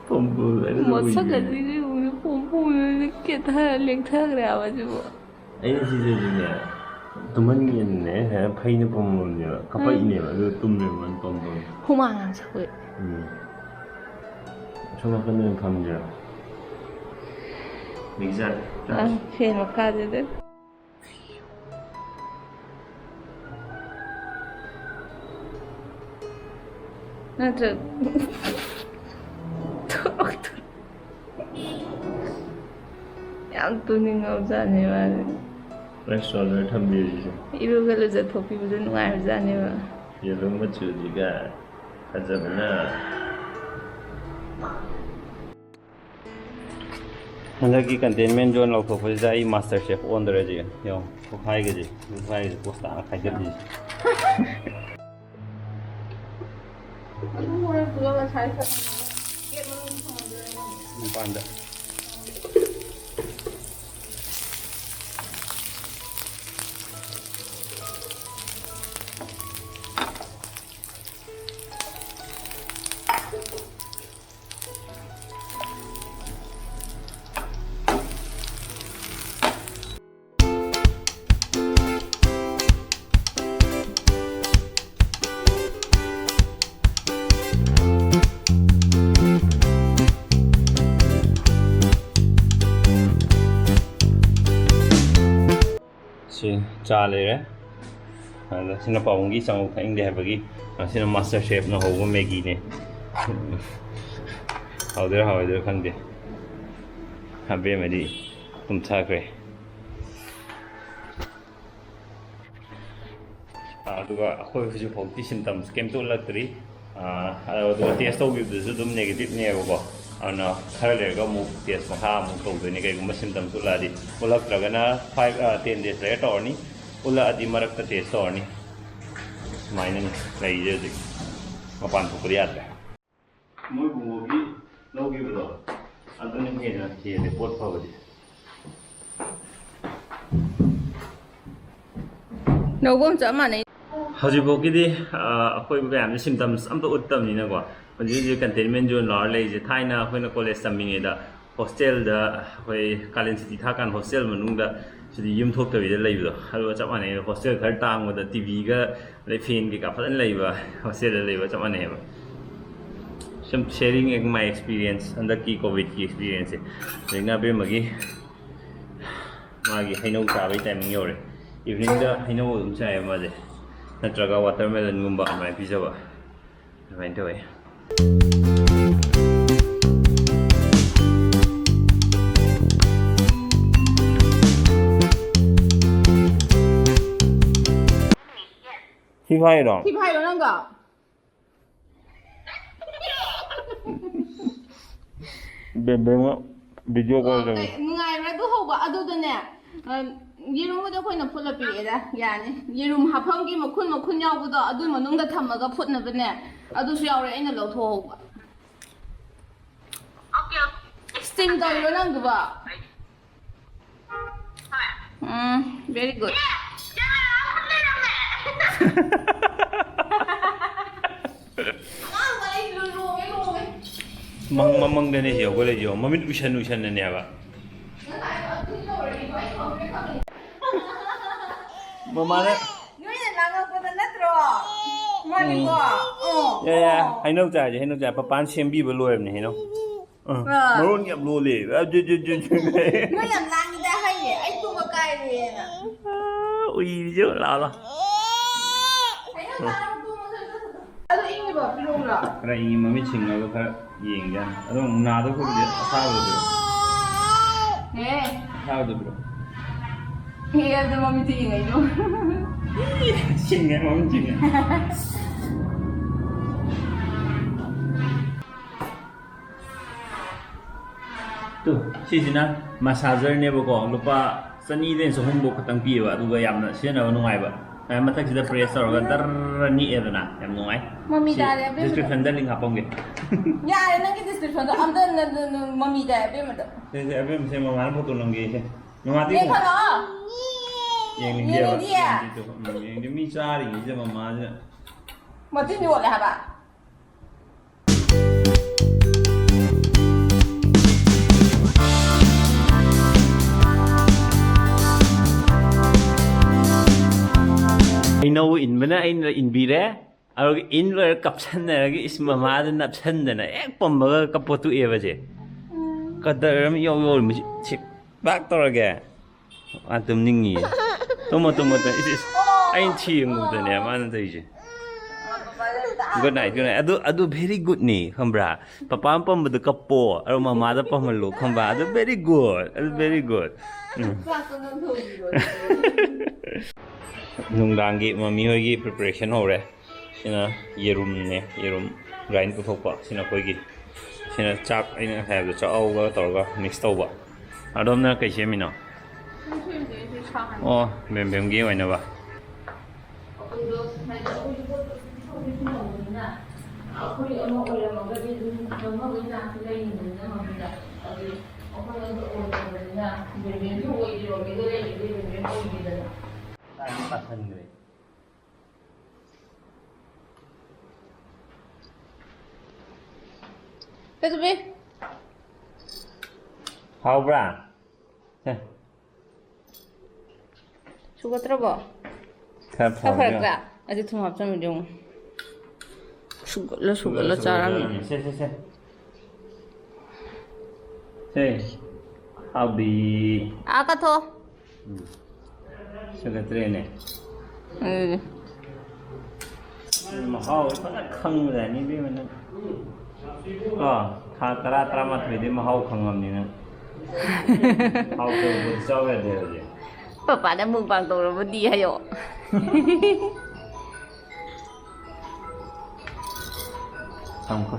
ꯄꯝꯄꯨ ꯃꯁꯛꯀꯗꯤ ꯄꯝꯄꯨꯅ ꯀꯦꯊꯔ ꯂꯦꯡꯊꯈ꯭ꯔꯦꯕ ꯁꯤꯕꯨ ꯑꯩꯅ ꯁꯤꯗꯁꯨꯅꯦ ꯇꯨꯝꯍꯟꯒꯦꯅꯅꯦ ꯐꯩꯅ ꯄꯝꯃꯕꯅꯦꯕ ꯀꯞꯄꯛꯏꯅꯦꯕ ꯑꯗꯨꯒ ꯇꯨꯝꯃꯦꯕ ꯃꯥꯅ ꯄꯝꯄꯝ ꯍꯨꯃꯥꯡ ꯌꯥꯝ ꯁꯧꯋꯦ ꯁꯣꯝ ꯅꯥꯀꯟꯗ ꯑꯣꯏꯅ ꯐꯝꯁꯤꯔ ꯃꯤꯛꯆꯔ ꯐꯦꯟ ꯃꯈꯥꯗꯨꯗ ꯅꯠꯇ꯭ꯔ ꯌꯥꯝ ꯇꯨꯅꯤꯡꯉꯕꯖꯥꯠꯅꯦ ꯃꯥꯅꯦ ꯔꯦꯁꯇꯨꯔꯦꯟꯗ ꯊꯝꯕꯤꯔꯤꯁꯦ ꯏꯔꯨꯒ ꯂꯨꯖꯊꯣꯛꯄꯤꯕꯗ ꯅꯨꯡꯉꯥꯏꯕꯖꯥꯠꯅꯦꯕ ꯌꯦꯂꯣ ꯃꯆꯨꯁꯤꯒ ꯐꯖꯕꯅ ꯍꯟꯗꯛꯀꯤ ꯀꯟꯇꯦꯟꯃꯦꯟ ꯖꯣꯟ ꯂꯧꯊꯣꯛꯄꯁꯤꯗ ꯑꯩ ꯃꯥꯁꯇꯔ ꯁꯦꯐ ꯑꯣꯟꯗꯔꯁꯤ ꯌꯦꯡꯉꯣ ꯈꯨꯈꯥꯏꯒꯁꯦ ꯄꯣꯁ ꯇꯥꯅ ꯈꯥꯏꯒꯠꯂꯤꯁꯦ ꯃꯄꯥꯟꯗ ꯁꯤ ꯆꯥ ꯂꯩꯔꯦ ꯑꯗ ꯁꯤꯅ ꯄꯥꯕꯨꯡꯒꯤ ꯆꯉꯧ ꯊꯛꯅꯤꯡꯗꯦ ꯍꯥꯏꯕꯒꯤ ꯁꯤꯅ ꯃꯥꯁꯇꯔ ꯁꯦꯐꯅ ꯍꯧꯕ ꯃꯦꯒꯤꯅꯦ ꯍꯥꯎꯗꯣꯏꯔꯥ ꯍꯥꯎꯔꯣꯏꯗꯣꯏꯔꯥ ꯈꯪꯗꯦ ꯑꯕꯦꯝꯃꯗꯤ ꯇꯨꯝꯊꯈ꯭ꯔꯦ ꯑꯗꯨꯒ ꯑꯩꯈꯣꯏ ꯍꯧꯖꯤꯛꯐꯥꯎꯗꯤ ꯁꯤꯝꯇꯝꯁ ꯀꯩꯝꯇ ꯎꯠꯂꯛꯇ꯭ꯔꯤ ꯑꯗꯨꯒ ꯇꯦꯁ ꯇꯧꯈꯤꯕꯗꯨꯁꯨ ꯑꯗꯨꯝ ꯅꯦꯒꯦꯇꯤꯞꯅꯦꯕꯀꯣ ꯑꯗꯨꯅ ꯈꯔ ꯂꯩꯔꯒ ꯑꯃꯨꯛ ꯇꯦꯁ ꯃꯈꯥ ꯑꯃꯨꯛ ꯇꯧꯗꯣꯏꯅꯤ ꯀꯩꯒꯨꯝꯕ ꯁꯤꯝꯇꯝꯁ ꯎꯠꯂꯛꯑꯗꯤ ꯎꯠꯂꯛꯇ꯭ꯔꯒꯅ 10 ꯗꯦꯖ ꯂꯩꯔ ꯇꯧꯔꯅꯤ ꯎꯠꯂꯛꯑꯗꯤ ꯃꯔꯛꯇ ꯇꯦꯁ ꯇꯧꯔꯅꯤ ꯁꯨꯃꯥꯏꯅ ꯂꯩꯔꯤꯁꯦ ꯍꯧꯖꯤꯛ ꯃꯄꯥꯟ ꯊꯣꯛꯄꯗꯤ ꯌꯥꯗ꯭ꯔꯦ ꯃꯣꯏ ꯕꯨꯡꯉꯣꯒꯤ ꯂꯧꯈꯤꯕꯗꯣ ꯑꯗꯨꯅ ꯍꯦꯟꯅ ꯍꯦꯜꯂꯦ ꯄꯣꯠ ꯐꯕꯗꯤ ꯂꯧꯕꯝ ꯆꯞ ꯃꯥꯟꯅꯩ ꯍꯧꯖꯤꯛꯐꯥꯎꯒꯤꯗꯤ ꯑꯩꯈꯣꯏ ꯃꯌꯥꯝꯁꯦ ꯁꯤꯝꯇꯝꯁ ꯑꯝꯇ ꯎꯠꯇꯕꯅꯤꯅꯀꯣ ꯍꯧꯖꯤꯛ ꯍꯧꯖꯤꯛ ꯀꯟꯇꯦꯟꯃꯦꯟ ꯖꯣꯟ ꯂꯥꯎꯔ ꯂꯩꯔꯤꯁꯦ ꯊꯥꯏꯅ ꯑꯩꯈꯣꯏꯅ ꯀꯣꯂꯦꯖ ꯇꯝꯃꯤꯉꯩꯗ ꯍꯣꯁꯇꯦꯜꯗ ꯑꯩꯈꯣꯏ ꯀꯥꯂꯦꯟ ꯁꯨꯇꯤ ꯊꯥꯀꯥꯟꯗ ꯍꯣꯁꯇꯦꯜ ꯃꯅꯨꯡꯗ ꯁꯤꯗꯤ ꯌꯨꯝ ꯊꯣꯛꯇꯕꯤꯗ ꯂꯩꯕꯗꯣ ꯑꯗꯨꯒ ꯆꯞ ꯃꯥꯟꯅꯩ ꯍꯣꯁꯇꯦꯜ ꯈꯔ ꯇꯥꯡꯕꯗ ꯇꯤꯚꯤꯒ ꯑꯗꯩ ꯐꯦꯟ ꯀꯩꯀꯥ ꯐꯖꯅ ꯂꯩꯕ ꯍꯣꯁꯇꯦꯜꯗ ꯂꯩꯕ ꯆꯞ ꯃꯥꯟꯅꯩꯑꯕ ꯁꯨꯝ ꯁꯦꯌꯔꯤꯡ ꯃꯥꯏ ꯑꯦꯛꯁꯄꯤꯔꯤꯌꯦꯟꯁ ꯍꯟꯗꯛꯀꯤ ꯀꯣꯚꯤꯗꯀꯤ ꯑꯦꯛꯁꯄꯤꯔꯤꯌꯦꯟꯁꯁꯦ ꯍꯧꯖꯤꯛꯅ ꯑꯕꯦꯝꯃꯒꯤ ꯃꯥꯒꯤ ꯍꯩꯅꯧ ꯆꯥꯕꯒꯤ ꯇꯥꯏꯃꯤꯡ ꯌꯧꯔꯦ ꯏꯚꯤꯅꯤꯡꯗ ꯍꯩꯅꯧ ꯑꯗꯨꯝ ꯆꯥꯏꯑꯕ ꯃꯥꯁꯦ ꯅꯠꯇ꯭ꯔꯒ ꯋꯥꯇꯔꯃꯦꯂꯟꯒꯨꯝꯕ ꯑꯗꯨꯃꯥꯏꯅ ꯄꯤꯖꯕ ꯑꯗꯨꯃꯥꯏꯅ ꯇꯧꯋꯦ ꯐꯥꯏꯔꯣ ꯐꯥꯏꯔꯣ ꯅꯪꯒ ꯕꯦꯝꯕꯦꯝꯒ ꯚꯤꯗꯤꯑꯣ ꯀꯣꯜ ꯇꯧꯋꯤ ꯅꯨꯡꯉꯥꯏꯕ꯭ꯔꯥ ꯑꯗꯨ ꯍꯧꯕ ꯑꯗꯨꯗꯅꯦ ꯌꯦꯔꯨꯝꯕꯨꯗꯤ ꯑꯩꯈꯣꯏꯅ ꯐꯨꯠꯂ ꯄꯤꯔꯛꯑꯦꯗ ꯌꯥꯅꯤ ꯌꯦꯔꯨꯝ ꯍꯥꯐꯝꯒꯤ ꯃꯈꯨꯟ ꯌꯥꯎꯕꯗꯣ ꯑꯗꯨꯏ ꯃꯅꯨꯡꯗ ꯊꯝꯃꯒ ꯐꯨꯠꯅꯕꯅꯦ ꯑꯗꯨꯁꯨ ꯌꯥꯎꯔꯦ ꯑꯩꯅ ꯂꯧꯊꯣꯛꯍꯧꯕ ꯁ꯭ꯇꯤꯝ ꯇꯧꯔꯤꯔꯣ ꯅꯪꯗꯨꯕꯣ ꯚꯦꯔꯤ ꯒꯨꯗ ꯃꯃꯪꯗꯅꯦ ꯁꯤ ꯍꯧꯒꯠꯂꯛꯏꯁꯦ ꯃꯃꯤꯠ ꯎꯏꯁꯟꯅꯅꯦꯕ ꯃꯃꯥꯅ ꯅꯣꯏꯅ ꯂꯥꯡꯉꯛꯄꯗ ꯅꯠꯇ꯭ꯔꯣ ꯃꯥꯅꯤꯀꯣ ꯌꯥ ꯍꯩꯅꯧ ꯆꯥꯏꯁꯦ ꯍꯩꯅꯧ ꯆꯥꯏ ꯄꯄꯥꯅ ꯁꯦꯝꯕꯤꯕ ꯂꯣꯏꯔꯕꯅꯦ ꯍꯩꯅꯧ ꯃꯔꯣꯟ ꯌꯥꯝ ꯂꯣꯜꯂꯦ ꯅꯣꯏ ꯌꯥꯝ ꯂꯥꯡꯉꯤꯗ ꯍꯩꯌꯦ ꯑꯩ ꯇꯨꯝꯕ ꯀꯥꯏꯔꯦꯅ ꯎꯏꯔꯤꯁꯦ ꯂꯥꯛꯑꯣ ꯑꯗꯨ ꯏꯪꯉꯤꯕ ꯄꯤꯔꯣꯡꯂꯣ ꯈꯔ ꯏꯪꯉꯤ ꯃꯃꯤꯠ ꯁꯤꯡꯉꯒ ꯈꯔ ꯌꯦꯡꯖꯥꯅꯤ ꯑꯗꯣ ꯅꯥꯗꯧꯕꯗꯤ ꯑꯁꯥꯕꯗꯣ ꯑꯁꯥꯕꯗꯣ ꯑꯗꯨ ꯃꯃꯤꯠꯇꯤ ꯌꯦꯡꯉꯩꯅꯣ ꯁꯤꯡꯉꯦ ꯃꯃꯤꯠ ꯁꯤꯡꯉꯦ ꯁꯤꯁꯤꯅ ꯃꯁꯥꯖꯔꯅꯦꯕꯀꯣ ꯂꯨꯄꯥ 200-300 ꯈꯛꯇꯪ ꯄꯤꯌꯦꯕ ꯑꯗꯨꯒ ꯌꯥꯝꯅ ꯁꯤꯖꯤꯟꯅꯕ ꯅꯨꯡꯉꯥꯏꯕ ꯃꯊꯛꯁꯤꯗ ꯄ꯭ꯔꯦꯁ ꯇꯧꯔꯒ ꯗꯔ ꯅꯤꯛꯑꯦꯗꯅ ꯌꯥꯝ ꯅꯨꯡꯉꯥꯏ ꯃꯃꯤ ꯇꯥꯔꯦ ꯗꯤꯁꯀ꯭ꯔꯤꯞꯁꯟꯗ ꯂꯤꯡ ꯍꯥꯞꯄꯝꯒꯦ ꯌꯥꯔꯦ ꯅꯪꯒꯤ ꯗꯤꯁꯀ꯭ꯔꯤꯞꯁꯟꯗꯣ ꯑꯝꯇ ꯃꯃꯤ ꯇꯥꯏ ꯑꯕꯦꯝꯃꯗ ꯑꯕꯦꯝꯁꯦ ꯃꯃꯥꯅ ꯐꯣꯇꯣ ꯅꯝꯒꯦꯁꯦ ꯃꯃꯥꯗꯤ ꯌꯦꯡꯈꯠꯂꯛꯑꯣ ꯌꯦꯡꯅꯤꯡꯗꯦꯕ ꯌꯦꯡꯅꯤꯡꯗꯦ ꯃꯤ ꯆꯥꯔꯤꯉꯩꯁꯤꯗ ꯃꯃꯥꯁꯤꯅ ꯃꯇꯤꯟ ꯌꯣꯠꯂꯦ ꯍꯥꯏꯕ ꯏꯟꯕꯅ ꯑꯩꯅ ꯏꯟꯕꯤꯔꯦ ꯑꯗꯨꯒ ꯏꯟ ꯂꯣꯏꯔ ꯀꯞꯁꯟꯅꯔꯒ ꯏꯁ ꯃꯃꯥꯗ ꯅꯞꯁꯟꯗꯅ ꯍꯦꯛ ꯄꯝꯕꯒ ꯀꯞꯄꯣꯠꯇꯣꯛꯑꯦꯕꯁꯦ ꯀꯗꯔ ꯑꯃ ꯌꯧꯔꯤ ꯁꯤ ꯕꯥꯛ ꯇꯧꯔꯒꯦ ꯃꯥ ꯇꯨꯝꯅꯤꯡꯉꯤꯌꯦ ꯇꯨꯝꯃꯣ ꯏꯁ ꯑꯩꯅ ꯊꯦꯡꯉꯨꯕꯗꯅꯦ ꯃꯥꯅ ꯇꯧꯔꯤꯁꯦ ꯒꯨꯗ ꯅꯥꯏꯠ ꯑꯗꯨ ꯚꯦꯔꯤ ꯒꯨꯗꯅꯤ ꯈꯪꯕ꯭ꯔꯥ ꯄꯄꯥꯅ ꯄꯝꯕꯗꯣ ꯀꯞꯄꯣ ꯑꯗꯨ ꯃꯃꯥꯗ ꯄꯝꯍꯜꯂꯣ ꯈꯪꯕ꯭ꯔꯥ ꯑꯗꯨ ꯚꯦꯔꯤ ꯒꯨꯗ ꯅꯨꯡꯗꯥꯡꯒꯤ ꯃꯃꯤ ꯍꯣꯏꯒꯤ ꯄ꯭ꯔꯤꯄꯦꯔꯦꯁꯟ ꯍꯧꯔꯦ ꯁꯤꯅ ꯌꯦꯔꯨꯝꯅꯦ ꯌꯦꯔꯨꯝ ꯒ꯭ꯔꯥꯏꯟ ꯄꯨꯊꯣꯛꯄ ꯁꯤꯅ ꯑꯩꯈꯣꯏꯒꯤ ꯁꯤꯅ ꯆꯥꯛ ꯑꯩꯅ ꯍꯥꯏꯕꯗꯣ ꯆꯥꯛꯑꯧꯒ ꯇꯧꯔꯒ ꯃꯤꯛꯁ ꯇꯧꯕ ꯑꯗꯣꯝꯅ ꯀꯩ ꯁꯦꯝꯃꯤꯅꯣ ꯑꯣ ꯕꯦꯝꯕꯦꯝꯒꯤ ꯑꯣꯏꯅꯕ ꯑꯩꯈꯣꯏ ꯑꯃ ꯑꯣꯏꯔꯝꯃꯒꯗꯤ ꯑꯗꯨꯝ ꯂꯧꯅꯕꯒꯤ ꯆꯥꯟꯁ ꯂꯩꯔꯤꯕꯅꯤꯅ ꯃꯃꯤꯗ ꯑꯗꯨ ꯑꯩꯈꯣꯏ ꯑꯗꯨ ꯑꯣꯏꯗꯕꯅꯤꯅ ꯕꯦꯝꯕꯦꯝꯁꯨ ꯑꯣꯏꯗꯦ ꯃꯤꯗ ꯂꯩꯔꯤꯗꯤ ꯕꯦꯝꯕꯦꯝ ꯑꯣꯏꯈꯤꯗꯅ ꯄꯥꯁꯟꯈ꯭ꯔꯦ ꯀꯩꯗꯧꯕꯤ ꯍꯥꯎꯕ꯭ꯔꯥ ꯁꯨꯒꯠꯇ꯭ꯔꯕꯣ ꯈꯔ ꯐꯔꯛꯇ꯭ꯔꯥ ꯑꯗꯨ ꯊꯨꯝ ꯍꯥꯞꯆꯟꯕꯗꯤ ꯑꯃꯨꯛ ꯁꯨꯒꯠꯂ ꯆꯥꯔꯝꯃꯤ ꯁꯦ ꯍꯥꯎꯕꯤ ꯀꯊꯣ ꯁꯨꯒꯠꯇ꯭ꯔꯦꯅꯦ ꯑꯗꯨꯗꯤ ꯃꯍꯥꯎ ꯐꯖꯅ ꯈꯪꯕꯖꯥꯠꯅꯤ ꯏꯕꯦꯝꯃ ꯅꯪ ꯀꯣ ꯊꯥ 10-11ꯗꯤ ꯃꯍꯥꯎ ꯈꯪꯉꯕꯅꯤꯅ ꯍꯥꯎꯇꯕꯗꯤ ꯆꯥꯎ ꯌꯥꯗꯦ ꯍꯧꯖꯤꯛ ꯄꯄꯥꯅ ꯃꯨꯛꯕꯥꯡ ꯇꯧꯔꯕꯗꯤ ꯍꯥꯏꯌꯣ ꯊꯝꯈꯣ